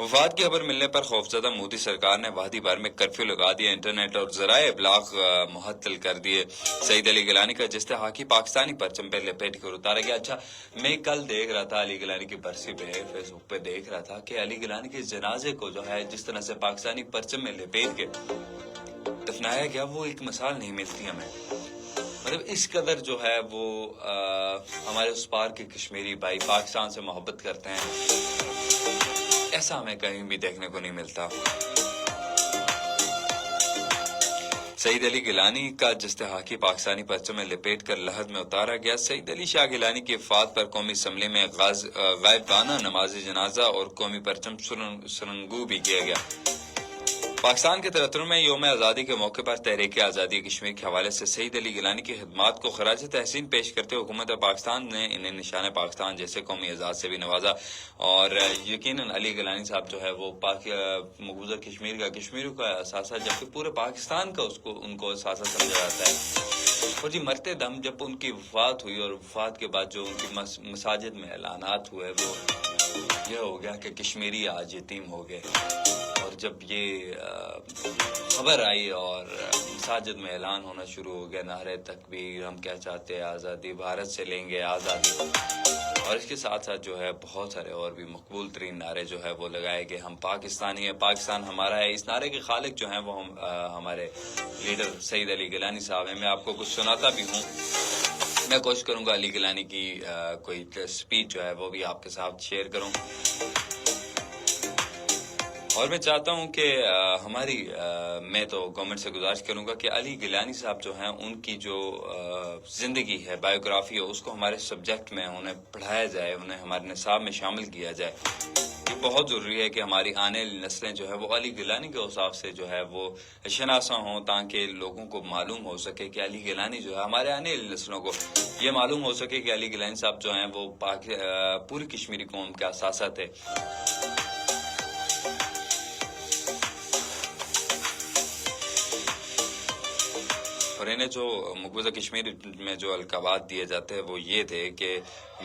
وفات کی خبر ملنے پر خوفزدہ مودی سرکار نے وادی بھر میں کرفیو لگا دیا، انٹرنیٹ اور ذرائع ابلاغ معطل کر دیے۔ سعید علی گیلانی کا جستے ہاکی پاکستانی پرچم پہ لپیٹ کر اتارا گیا۔ اچھا، میں کل دیکھ رہا تھا علی گیلانی کی برسی پہ فیس بک پہ دیکھ رہا تھا کہ علی گیلانی کے جنازے کو جو ہے جس طرح سے پاکستانی پرچم میں لپیٹ کے دفنایا گیا، وہ ایک مثال نہیں ملتی ہمیں۔ مطلب اس قدر جو ہے وہ ہمارے اس پار کے کشمیری بھائی پاکستان سے محبت کرتے ہیں، ایسا ہمیں کہیں بھی دیکھنے کو نہیں ملتا۔ سعید علی گیلانی کا جستے ہاکی پاکستانی پرچم میں لپیٹ کر لحد میں اتارا گیا۔ سعید علی شاہ گیلانی کی وفات پر قومی اسمبلی میں غائبانہ نماز جنازہ اور قومی پرچم سرنگو بھی کیا گیا۔ پاکستان کے 73 میں یوم آزادی کے موقع پر تحریک آزادی کشمیر کے حوالے سے سعید علی گیلانی کی خدمات کو خراج تحسین پیش کرتے ہوئے حکومت پاکستان نے انہیں نشان پاکستان جیسے قومی اعزاز سے بھی نوازا، اور یقیناً علی گیلانی صاحب جو ہے وہ مقبوضہ کشمیر کا کشمیریوں کا اثاثہ، جبکہ پورے پاکستان کا ان کو اثاثہ سمجھا جاتا ہے۔ اور جی مرتے دم جب ان کی وفات ہوئی اور وفات کے بعد جو ان کی مساجد میں اعلانات ہوئے، وہ یہ ہو گیا کہ کشمیری آج یتیم ہو گئے۔ اور جب یہ خبر آئی اور مساجد میں اعلان ہونا شروع ہو گیا، نعرے تکبیر، ہم کیا چاہتے ہیں آزادی، بھارت سے لیں گے آزادی، اور اس کے ساتھ ساتھ جو ہے بہت سارے اور بھی مقبول ترین نعرے جو ہے وہ لگائے گئے، ہم پاکستانی ہیں، پاکستان ہمارا ہے۔ اس نعرے کے خالق جو ہیں وہ ہمارے لیڈر سعید علی گیلانی صاحب ہیں۔ میں آپ کو کچھ سناتا بھی ہوں، میں کوشش کروں گا علی گیلانی کی کوئی سپیچ جو ہے وہ بھی آپ کے ساتھ شیئر کروں، اور میں چاہتا ہوں کہ میں تو گورنمنٹ سے گزارش کروں گا کہ علی گیلانی صاحب جو ہیں ان کی جو زندگی ہے، بایوگرافی ہے، اس کو ہمارے سبجیکٹ میں انہیں پڑھایا جائے، انہیں ہمارے نصاب میں شامل کیا جائے۔ یہ بہت ضروری ہے کہ ہماری آنے والی نسلیں جو ہے وہ علی گیلانی کے حساب سے جو ہے وہ شناسا ہوں، تاکہ لوگوں کو معلوم ہو سکے کہ علی گیلانی جو ہے ہمارے آنے والی نسلوں کو یہ معلوم ہو سکے کہ علی گیلانی صاحب جو ہیں وہ پوری کشمیری قوم کے اثاثہ تھے۔ اور انہیں جو مقبوضہ کشمیر میں جو القابات دیے جاتے ہیں وہ یہ تھے کہ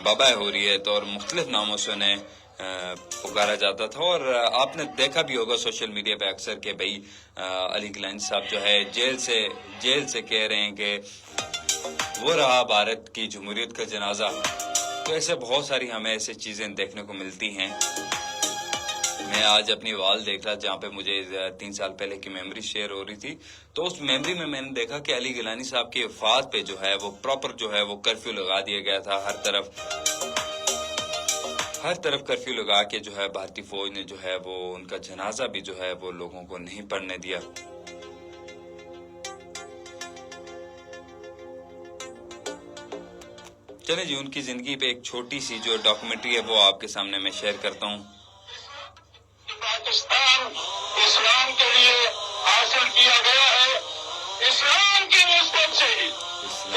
بابا حریت اور مختلف ناموں سے انہیں پکارا جاتا تھا۔ اور آپ نے دیکھا بھی ہوگا سوشل میڈیا پہ اکثر کہ بھئی علی گیلانی صاحب جو ہے جیل سے کہہ رہے ہیں کہ وہ رہا بھارت کی جمہوریت کا جنازہ۔ تو ایسے بہت ساری ہمیں ایسے چیزیں دیکھنے کو ملتی ہیں۔ میں آج اپنی وال دیکھ رہا جہاں پہ مجھے 3 سال پہلے کی میموری شیئر ہو رہی تھی، تو اس میموری میں نے دیکھا کہ علی گیلانی صاحب کی وفات پہ جو ہے وہ پراپر جو ہے وہ کرفیو لگا دیا گیا تھا، ہر طرف کرفیو لگا کے جو ہے بھارتی فوج نے جو ہے وہ ان کا جنازہ بھی جو ہے وہ لوگوں کو نہیں پڑھنے دیا۔ چلیں جی، ان کی زندگی پہ ایک چھوٹی سی جو ڈاکومنٹری ہے وہ آپ کے سامنے میں شیئر کرتا ہوں۔ پاکستان اسلام کے لیے حاصل کیا گیا ہے، اسلام کی نسبت سے ہی،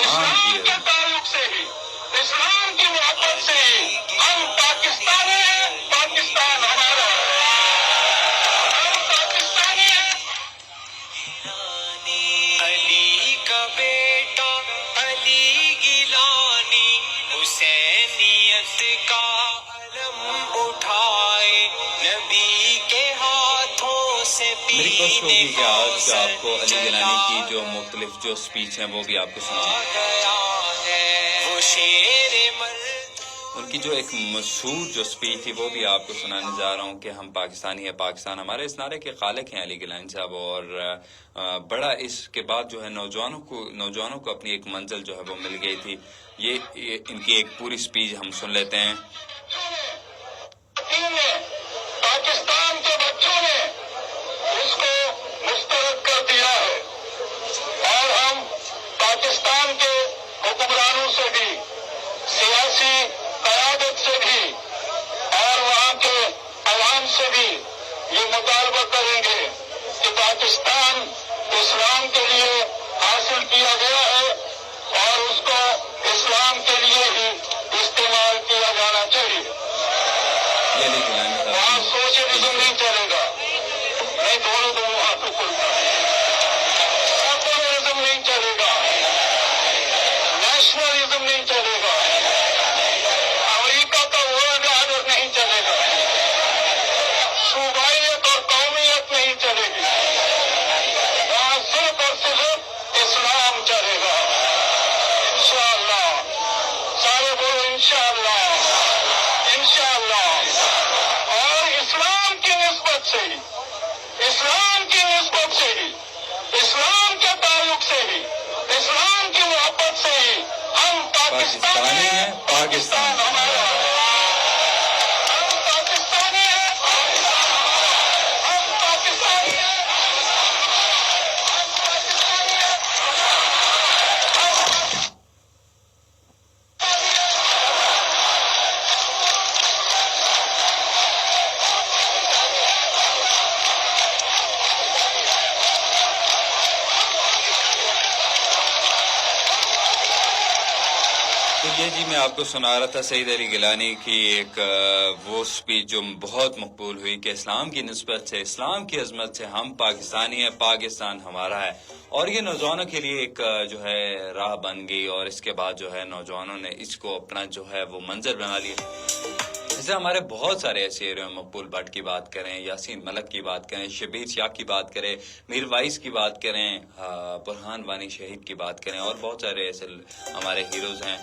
اسلام کے تعلق سے ہی، اسلام کی محبت سے ہی ہم پاکستانی ہیں، پاکستان ہمارا ہے، ہم پاکستانی ہیں۔ علی کا بیٹا علی گیلانی حسینیت کا علم اٹھائے، نبی کے ہاتھوں سے میری کوشش ہوگی کہ آج آپ کو علی گیلانی کی جو مختلف جو سپیچ ہیں وہ بھی آپ کو سناؤں۔ ان کی جو ایک مشہور جو سپیچ تھی وہ بھی آپ کو سنانے جا رہا ہوں کہ ہم پاکستانی ہیں، پاکستان ہمارے۔ اس نعرے کے خالق ہیں علی گیلانی صاحب، اور بڑا اس کے بعد جو ہے نوجوانوں کو اپنی ایک منزل جو ہے وہ مل گئی تھی۔ یہ ان کی ایک پوری سپیچ ہم سن لیتے ہیں۔ پاکستان کے بچوں نے اس کو مسترد کر دیا ہے، اور ہم پاکستان کے حکمرانوں سے بھی، سیاسی قیادت سے بھی، اور وہاں کے عوام سے بھی یہ مطالبہ کریں گے کہ پاکستان اسلام کے لیے حاصل کیا گیا ہے اور اس کو اسلام کے لیے ہی استعمال کیا جانا چاہیے۔ وہاں سوشلزم نہیں چلے گا، نہیں، دونوں ہاتھوں کو سیکولرزم نہیں چلے گا، نیشنلزم نہیں چلے گا، امریکہ کا ورلڈ آرڈر نہیں چلے گا، صوبائیت اور قومیت نہیں چلے گی، یہاں صرف اور صرف اسلام چلے گا انشاءاللہ۔ سارے بولو انشاءاللہ، انشاءاللہ۔ اور اسلام کی نسبت سے ہی، اسلام کی نسبت سے ہی، اسلام کے تعلق سے ہی، اسلام کی محبت سے ہی ہم پاکستانی ہیں، پاکستان ہمارا ہے۔ ہم پاکستانی ہیں، ہم پاکستانی ہیں، ہم پاکستانی ہیں۔ تو یہ جی میں آپ کو سنا رہا تھا سعید علی گیلانی کی ایک وہ اسپیچ جو بہت مقبول ہوئی کہ اسلام کی نسبت سے، اسلام کی عظمت سے ہم پاکستانی ہیں، پاکستان ہمارا ہے۔ اور یہ نوجوانوں کے لیے ایک جو ہے راہ بن گئی، اور اس کے بعد جو ہے نوجوانوں نے اس کو اپنا جو ہے وہ منظر بنا لیا۔ جیسے ہمارے بہت سارے ایسے ایریا ہیں، مقبول بٹ کی بات کریں، یاسین ملک کی بات کریں، شبیر شاہ کی بات کریں، میر وائس کی بات کریں، برہان وانی شہید کی بات کریں، اور بہت سارے ایسے ہمارے ہیروز ہیں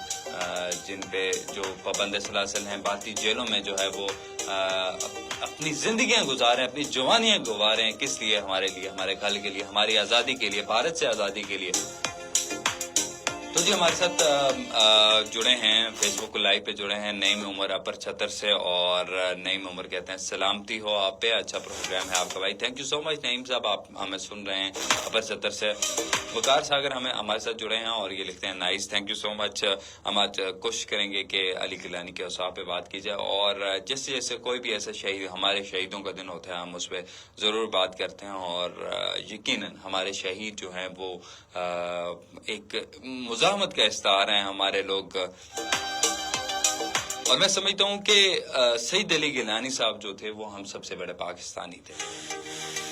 جن پہ جو پابند سلاسل ہیں، بھارتی جیلوں میں جو ہے وہ اپنی زندگیاں گزارے، اپنی جوانیاں گوارے، کس لیے؟ ہمارے لیے، ہمارے گھر کے لیے، ہماری آزادی کے لیے، بھارت سے آزادی کے لیے۔ تو جی ہمارے ساتھ جڑے ہیں، فیس بک لائیو پہ جڑے ہیں نعیم عمر اپر چھتر سے، اور نعیم عمر کہتے ہیں سلامتی ہو آپ پہ، اچھا پروگرام ہے آپ کا بھائی، تھینک یو سو مچ نعیم صاحب، آپ ہمیں سن رہے ہیں اپر چھتر سے۔ وقار ساگر ہمارے ساتھ جڑے ہیں اور یہ لکھتے ہیں نائس، تھینک یو سو مچ۔ ہم آج کوشش کریں گے کہ علی گیلانی کے اوصاف پہ بات کی جائے، اور جیسے جیسے کوئی بھی ایسا شہید، ہمارے شہیدوں کا دن ہوتا ہے، ہم اس پہ ضرور بات کرتے ہیں، اور یقیناً ہمارے شہید جو ہیں وہ ایک مزاحمت کا استعارہ ہیں ہمارے لوگ۔ اور میں سمجھتا ہوں کہ سعید علی گیلانی صاحب جو تھے وہ ہم سب سے بڑے پاکستانی تھے۔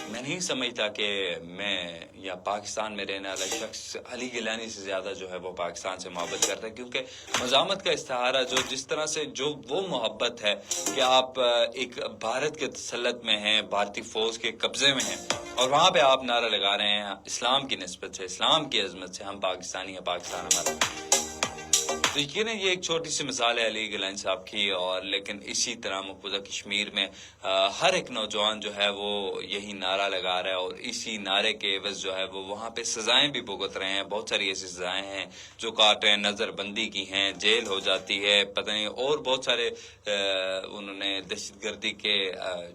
میں نہیں سمجھتا کہ میں یا پاکستان میں رہنے والا شخص علی گیلانی سے زیادہ جو ہے وہ پاکستان سے محبت کرتا ہے، کیونکہ مزاحمت کا استعارہ جو جس طرح سے جو وہ محبت ہے کہ آپ ایک بھارت کے تسلط میں ہیں، بھارتی فوج کے قبضے میں ہیں، اور وہاں پہ آپ نعرہ لگا رہے ہیں اسلام کی نسبت سے، اسلام کی عظمت سے ہم پاکستانی ہیں، پاکستان ہمارا۔ تو یقیناً یہ ایک چھوٹی سی مثال ہے علی گیلانی صاحب کی، اور لیکن اسی طرح مقبوضہ کشمیر میں ہر ایک نوجوان جو ہے وہ یہی نعرہ لگا رہا ہے، اور اسی نعرے کے عوض جو ہے وہ وہاں پہ سزائیں بھی بھگت رہے ہیں۔ بہت ساری ایسی سزائیں ہیں جو کاٹ رہے ہیں، نظر بندی کی ہیں، جیل ہو جاتی ہے، پتہ نہیں، اور بہت سارے انہوں نے دہشت گردی کے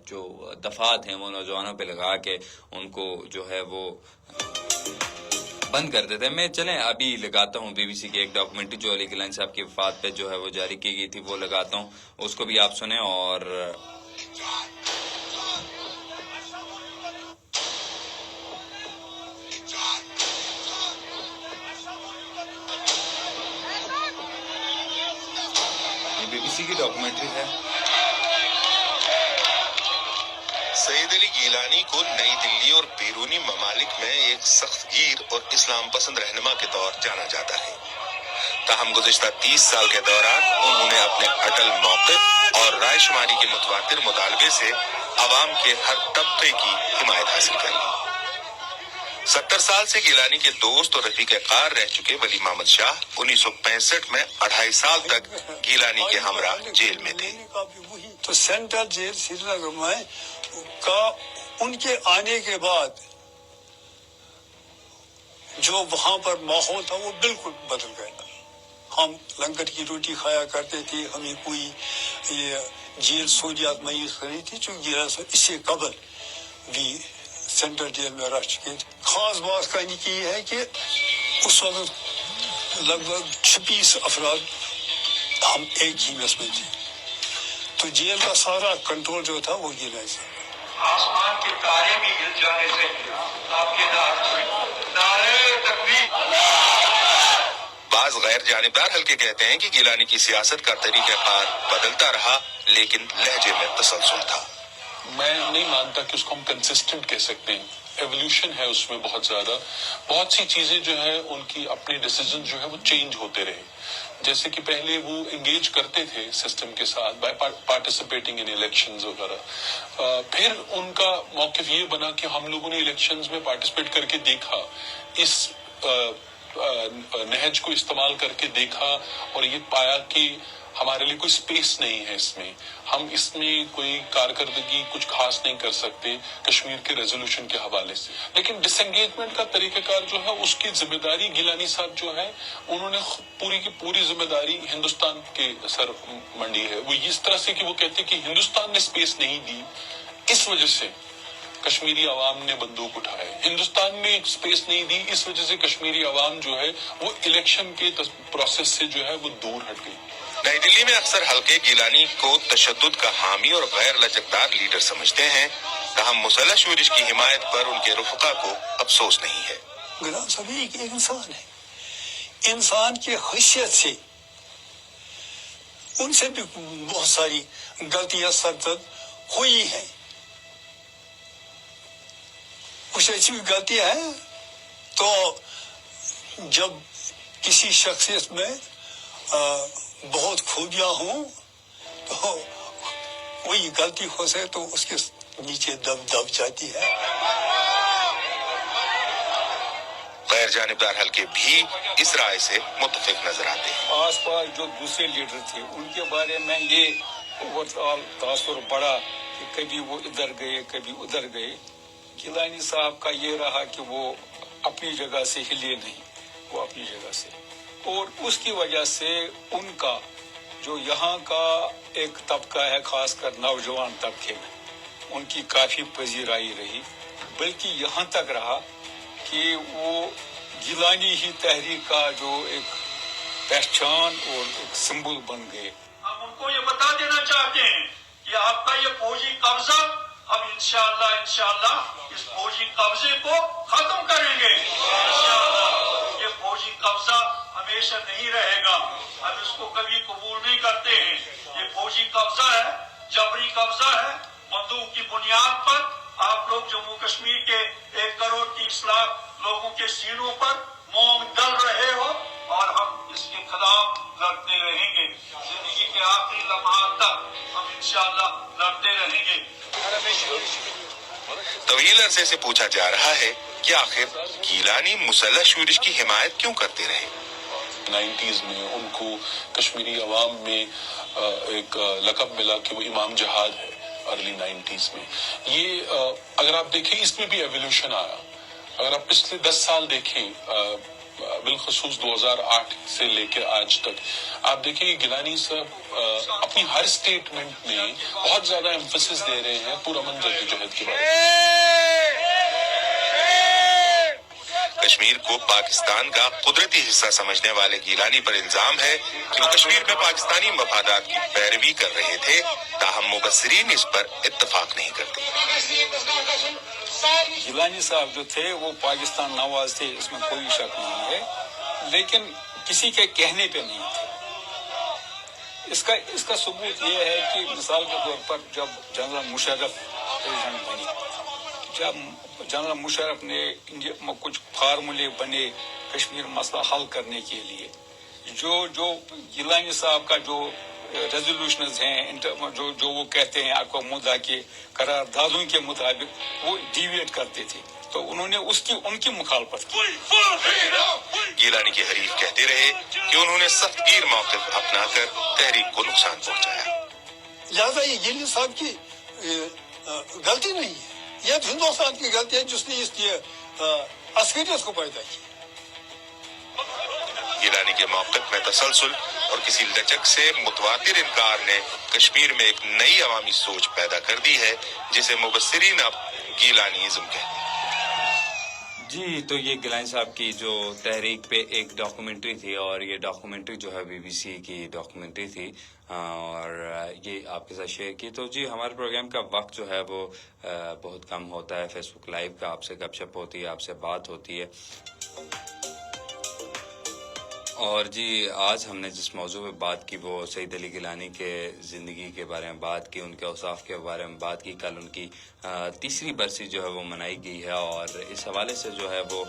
جو دفعات ہیں وہ نوجوانوں پہ لگا کے ان کو جو ہے وہ بند کر دیتے ہیں۔ میں چلیں ابھی لگاتا ہوں بی بی سی کی ایک ڈاکومنٹری جو علی گیلانی صاحب کی وفات پہ جو ہے وہ جاری کی گئی تھی، وہ لگاتا ہوں، اس کو بھی آپ سنیں۔ اور یہ بی بی سی کی ڈاکومنٹری ہے۔ سعید علی گیلانی کو نئی دلی اور بیرونی ممالک میں ایک سخت گیر اور اسلام پسند رہنما کے طور جانا جاتا ہے۔ تاہم گزشتہ 30 سال کے دوران انہوں نے اپنے اٹل موقف اور رائے شماری کے متواتر مطالبے سے عوام کے ہر طبقے کی حمایت حاصل کر لی۔ 70 سال سے گیلانی کے دوست اور رفیق کار رہ چکے ولی محمد شاہ 1965 میں 2.5 سال تک گیلانی کے ہمراہ جیل میں تھے۔ تو سینٹرل جیل سری نگر میں کا ان کے آنے کے بعد جو وہاں پر ماحول تھا وہ بالکل بدل گیا۔ ہم لنگر کی روٹی کھایا کرتے تھے، ہمیں کوئی یہ جیل سہولیات میسر کری تھی، چونکہ اس سے قبل بھی سینٹرل جیل میں رہ چکے تھے۔ خاص بات کہنے کی یہ ہے کہ اس وقت لگ بھگ 26 افراد ہم ایک ہی میس میں تھے، تو جیل کا سارا کنٹرول جو تھا وہ گیلانی سے۔ آسمان کے تارے بھی ہل جانے سے آپ کے نعرے تکبیر۔ بعض غیر جانبدار حلقے کہتے ہیں کہ گیلانی کی سیاست کا طریقہ کار بدلتا رہا، لیکن لہجے میں تسلسل تھا۔ میں نہیں مانتا کہ اس کو ہم کنسسٹنٹ کہہ سکتے ہیں، ایولیوشن ہے اس میں بہت زیادہ، بہت سی چیزیں جو ہے ان کی اپنے ڈیسیژن جو ہے وہ چینج ہوتے رہے۔ جیسے کہ پہلے وہ انگیج کرتے تھے سسٹم کے ساتھ بائی پارٹیسپیٹنگ ان الیکشنز وغیرہ، پھر ان کا موقف یہ بنا کہ ہم لوگوں نے الیکشنز میں پارٹیسپیٹ کر کے دیکھا، اس نہج کو استعمال کر کے دیکھا، اور یہ پایا کہ ہمارے لیے کوئی سپیس نہیں ہے اس میں، ہم اس میں کوئی کارکردگی کچھ خاص نہیں کر سکتے کشمیر کے ریزولوشن کے حوالے سے۔ لیکن ڈس انگیجمنٹ کا طریقہ کار جو ہے، اس کی ذمہ داری گیلانی صاحب جو ہے انہوں نے پوری کی پوری ذمہ داری ہندوستان کے سر منڈی ہے۔ وہ اس طرح سے کہ وہ کہتے کہ ہندوستان نے سپیس نہیں دی، اس وجہ سے کشمیری عوام نے بندوق اٹھائے، ہندوستان نے سپیس نہیں دی، اس وجہ سے کشمیری عوام جو ہے وہ الیکشن کے پروسیس سے جو ہے وہ دور ہٹ گئی۔ نئی دلی میں اکثر حلقے گیلانی کو تشدد کا حامی اور غیر لچکدار لیڈر سمجھتے ہیں، تاہم مسلح شورش کی حمایت پر ان کے رفقا کو افسوس نہیں ہے۔ گیلانی صاحب ایک انسان ہے، انسان کی حیثیت سے ان سے بھی بہت ساری غلطیاں سرزد ہوئی ہیں، کچھ ایسی بھی غلطیاں ہیں، تو جب کسی شخصیت میں بہت خوبیاں ہوں تو کوئی غلطی ہو سکے تو اس کے نیچے دب جاتی ہے۔ غیر جانبدار حلقے بھی اس رائے سے متفق نظر آتے ہیں۔ آس پاس جو دوسرے لیڈر تھے ان کے بارے میں یہ اوور آل تاثر پڑا کہ کبھی وہ ادھر گئے کبھی ادھر گئے۔ گیلانی صاحب کا یہ رہا کہ وہ اپنی جگہ سے ہلے نہیں، وہ اپنی جگہ سے، اور اس کی وجہ سے ان کا جو یہاں کا ایک طبقہ ہے، خاص کر نوجوان طبقے میں، ان کی کافی پذیرائی رہی، بلکہ یہاں تک رہا کہ وہ گیلانی ہی تحریک کا جو ایک پہچان اور ایک سمبل بن گئے۔ ہم ان کو یہ بتا دینا چاہتے ہیں کہ آپ کا یہ فوجی قبضہ اب انشاءاللہ اس فوجی قبضے کو ختم کریں گے۔ انشاءاللہ یہ فوجی قبضہ ہمیشہ نہیں رہے گا، ہم اس کو کبھی قبول نہیں کرتے ہیں۔ یہ فوجی قبضہ ہے، جبری قبضہ ہے، بندوق کی بنیاد پر آپ لوگ جموں کشمیر کے 1,30,00,000 لوگوں کے سینوں پر موم ڈل رہے ہو، اور ہم اس کے خلاف لڑتے رہیں گے، زندگی کے آخری لمحات تک ہم انشاءاللہ لڑتے رہیں گے۔ طویل عرصے سے پوچھا جا رہا ہے کہ آخر گیلانی مسلح شورش کی حمایت کیوں کرتے رہے۔ 90s میں ان کو کشمیری عوام میں ایک لقب ملا کہ وہ امام جہاد ہے، ارلی 90s میں۔ یہ اگر آپ دیکھیں اس میں بھی ایولیوشن آیا، اگر آپ پچھلے 10 سال دیکھیں، بالخصوص 2008 سے لے کے آج تک، آپ دیکھیں کہ گیلانی صاحب اپنی ہر سٹیٹمنٹ میں بہت زیادہ ایمفسس دے رہے ہیں پرامن جدوجہد کے بارے میں۔ کشمیر کو پاکستان کا قدرتی حصہ سمجھنے والے گیلانی پر الزام ہے کہ وہ کشمیر میں پاکستانی مفادات کی پیروی کر رہے تھے، تاہم مبصرین اس پر اتفاق نہیں کرتے۔ گیلانی صاحب جو تھے وہ پاکستان نواز تھے، اس میں کوئی شک نہیں ہے، لیکن کسی کے کہنے پہ نہیں تھے۔ اس کا ثبوت یہ ہے کہ مثال کے طور پر جب جنرل مشرف پریزیڈنٹ بنے، جب جنرل مشرف نے انڈیا میں کچھ فارمولے بنے کشمیر مسئلہ حل کرنے کے لیے، جو گیلانی صاحب کا جو ریزولوشنز ہیں، جو وہ کہتے ہیں اقوام متحدہ کے قراردادوں کے مطابق وہ ڈیویٹ کرتے تھے، تو انہوں نے ان کی مخالفت کی۔ گیلانی کے حریف کہتے رہے کہ انہوں نے سخت گیر موقف اپنا کر تحریک کو نقصان پہنچایا۔ لہٰذا یہ گیلانی صاحب کی غلطی نہیں ہے، یہ ہندوستان کی غلطی ہے جس نے اس کی عسکریت کو پیدا کی۔ گیلانی کے موقف میں تسلسل اور کسی لچک سے متواتر انکار نے کشمیر میں ایک نئی عوامی سوچ پیدا کر دی ہے، جسے مبصرین اب گیلانیزم کہتے ہیں۔ جی، تو یہ گیلانی صاحب کی جو تحریک پہ ایک ڈاکومنٹری تھی، اور یہ ڈاکومنٹری جو ہے BBC کی ڈاکومنٹری تھی، اور یہ آپ کے ساتھ شیئر کی۔ تو جی ہمارے پروگرام کا وقت جو ہے وہ بہت کم ہوتا ہے، فیس بک لائیو کا آپ سے گپ شپ ہوتی ہے، آپ سے بات ہوتی ہے، اور جی آج ہم نے جس موضوع پہ بات کی وہ سعید علی گیلانی کے زندگی کے بارے میں بات کی، ان کے اوصاف کے بارے میں بات کی۔ کل ان کی 3ری برسی جو ہے وہ منائی گئی ہے، اور اس حوالے سے جو ہے وہ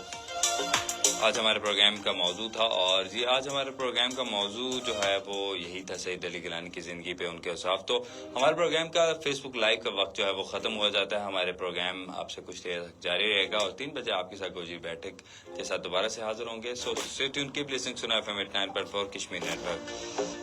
آج ہمارے پروگرام کا موضوع تھا، اور جی آج ہمارے پروگرام کا موضوع جو ہے وہ یہی تھا، سعید علی گیلانی کی زندگی پہ ان کے اوصاف. تو ہمارے پروگرام کا فیس بک لائیو کا وقت جو ہے وہ ختم ہو جاتا ہے. ہمارے پروگرام آپ سے کچھ دیر تک جاری رہے گا، اور 3 بجے آپ کے ساتھ گوجی بیٹھک کے ساتھ دوبارہ سے حاضر ہوں گے. So stay tune, cap listening, سنا FM 89.4 کشمیر نیٹ ورک.